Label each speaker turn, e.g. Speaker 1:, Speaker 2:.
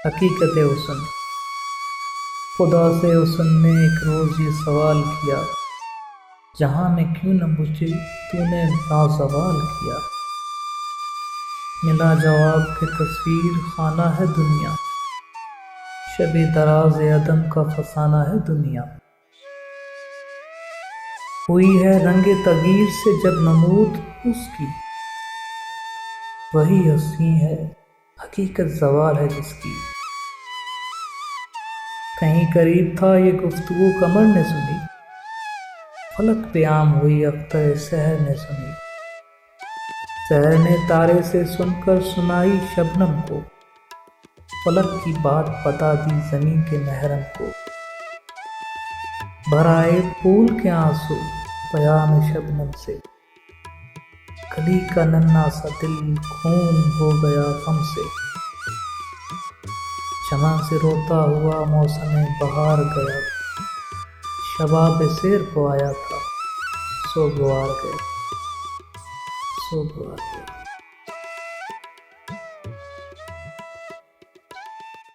Speaker 1: حقیقت حسن خدا سے حسن نے ایک روز یہ سوال کیا، جہاں میں کیوں نہ مجھے تو نے نازوال کیا؟ ملا جواب کہ تصویر خانہ ہے دنیا، شب دراز عدم کا فسانہ ہے دنیا۔ ہوئی ہے رنگ تغیر سے جب نمود اس کی، وہی ہستی ہے حقیقت زوال ہے جس کی۔ کہیں قریب تھا یہ گفتگو قمر نے سنی، فلک پہ عام ہوئی اختر سحر نے سنی۔ سحر نے تارے سے سن کر سنائی شبنم کو، فلک کی بات بتا دی زمین کے محرم کو۔ بھر آئے پھول کے آنسو پیام شبنم سے، کلی کا ننھا سا دل خون ہو گیا غم سے۔ چمن سے روتا ہوا موسم بہار گیا، شباب سیر کو آیا تھا سوگوار گیا، سوگوار گیا۔